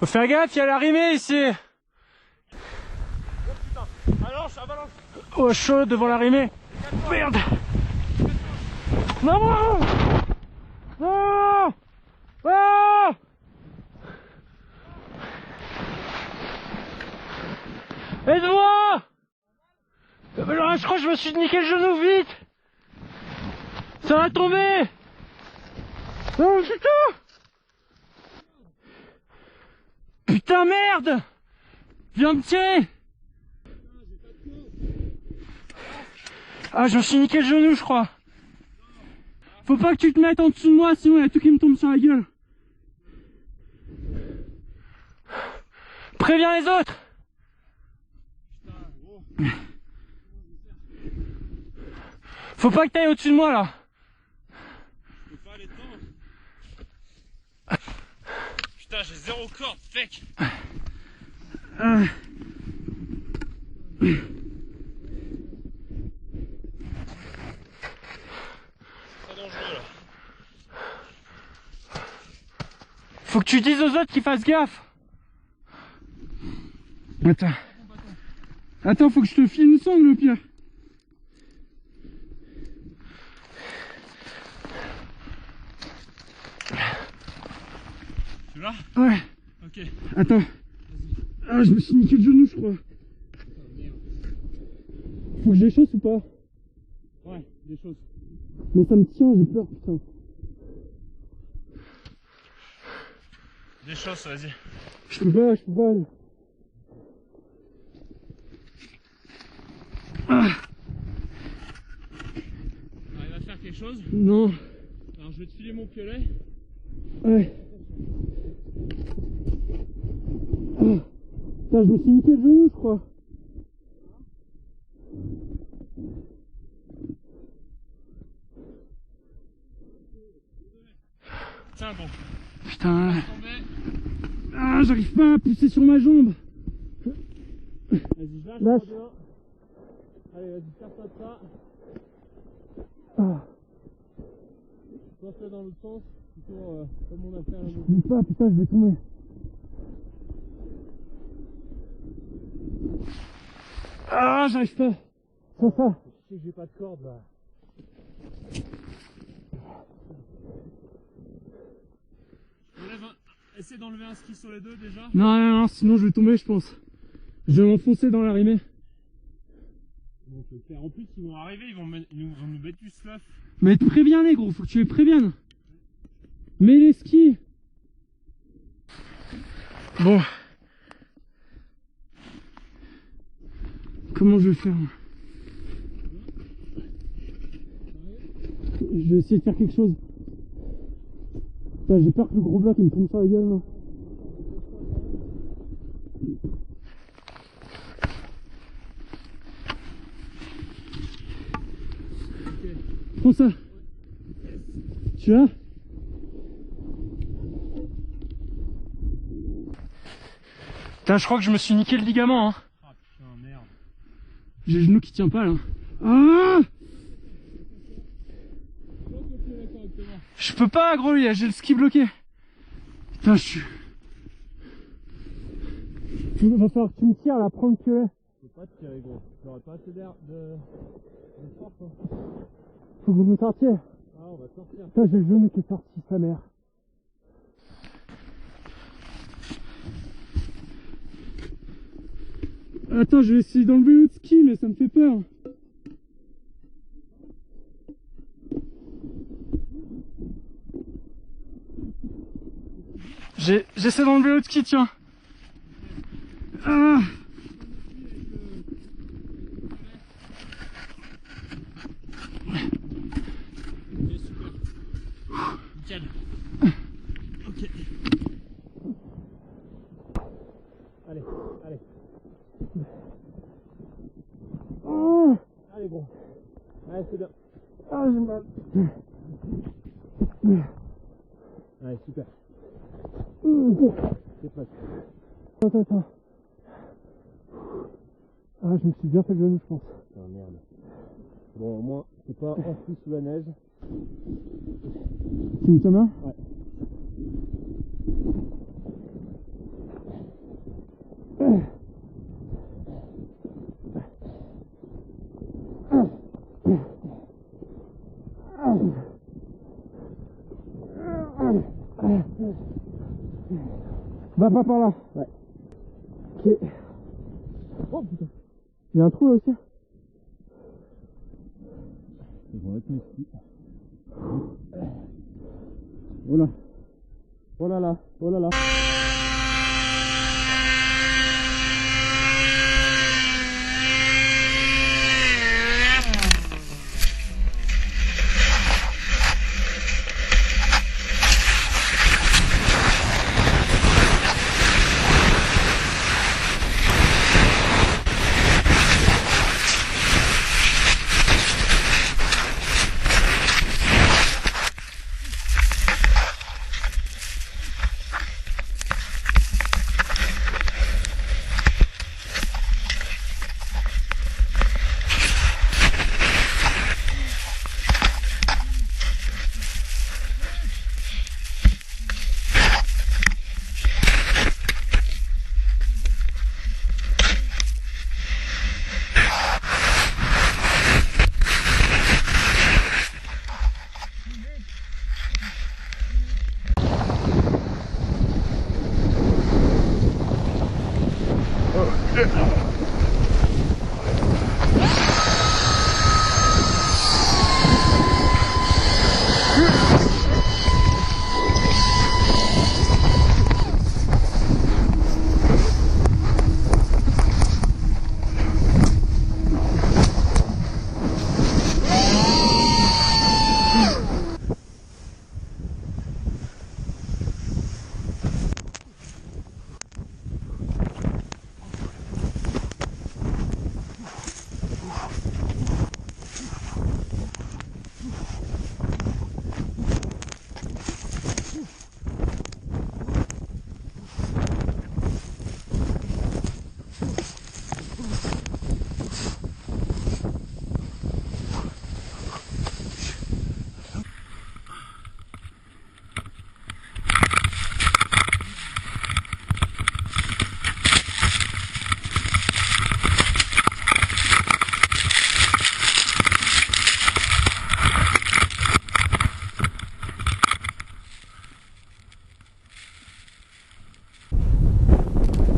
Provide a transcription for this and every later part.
Faut faire gaffe, il y a l'arrimée ici. Oh putain, avance, avance. Oh chaud devant l'arrimée. Merde. Non. Non. Ah. Aide-moi. Je crois que je me suis niqué le genou, vite. Ça va tomber. Oh putain. Putain merde. Viens me tirer. Ah, je me suis niqué le genou, je crois. Faut pas que tu te mettes en dessous de moi, sinon il y a tout qui me tombe sur la gueule. Préviens les autres. Faut pas que t'ailles au-dessus de moi là. Je peux pas aller dedans. Putain, j'ai zéro corde, fake. Faut que tu dises aux autres qu'ils fassent gaffe. Attends. Attends, faut que je te file une sangle au pire. Tu l'as? Ouais. Ok. Attends. Ah, je me suis niqué le genou, je crois. Faut que je les chausse ou pas? Ouais, des choses. Mais ça me tient, j'ai peur, putain. Des choses, vas-y. Je peux pas. Ah. On arrive à faire quelque chose? Non. Alors je vais te filer mon piolet. Ouais. Ah. Putain, je me suis niqué le genou, je crois. Tiens bon. Putain. Ah, j'arrive pas à pousser sur ma jambe. Vas-y, je lâche. Bien. Allez, vas-y, serre-toi de ça. Ah. Pense-le dans l'autre sens, plutôt comme on a fait un Je bouge pas, putain, je vais tomber. Ah, j'arrive pas. Sans ça. Je sais que j'ai pas de corde là. Essaie d'enlever un ski sur les deux déjà. Non, sinon je vais tomber, je pense. Je vais m'enfoncer dans l'arrimée. En plus, ils vont arriver, ils vont nous mettre du sluff. Mais préviens les gros, faut que tu les préviennes. Mets les skis. Bon. Comment je vais faire? Je vais essayer de faire quelque chose. J'ai peur que le gros bloc il me tombe sur la gueule là. Prends ça. Tu as? Putain, je crois que je me suis niqué le ligament. Hein. Ah putain, merde. J'ai le genou qui tient pas là. Ah! Je peux pas gros, j'ai le ski bloqué. Putain, je suis... Il va falloir que tu me tires là, prends le piolet. Je peux pas te tirer gros, j'aurais pas assez d'air de force. Hein. Faut que vous me sortiez. Ah, on va sortir. Putain, j'ai le genou qui est sorti, sa mère. Attends, je vais essayer d'enlever l'autre ski, mais ça me fait peur. J'essaie d'enlever l'autre ski, tiens. Ah. Ok, super. Nickel. Ok. Allez, allez. Oh. Allez, bon. Allez, c'est bien. Ah, j'ai mal. Allez, super. C'est presque. Attends. Ah, je me suis bien fait le genou, je pense. Ah merde. Bon, au moins, c'est pas enfoui sous la neige. Tu me tiens bien? Ouais. Va pas par là. Ouais. Ok. Oh putain. Il y a un trou là aussi. Ils vont être mes skis. Oh là. Oh là là. Oh là là.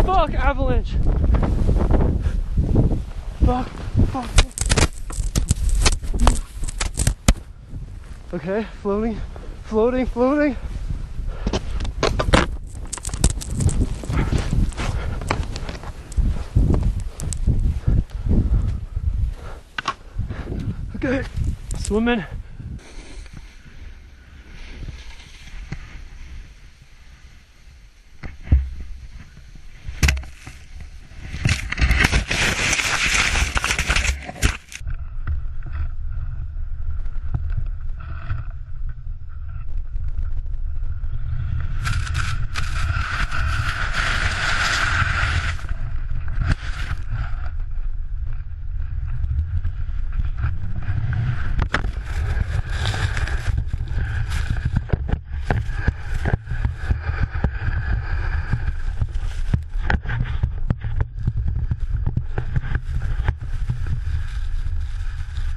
Fuck, avalanche. Fuck, fuck. Okay, floating, floating, floating. Okay, swimming.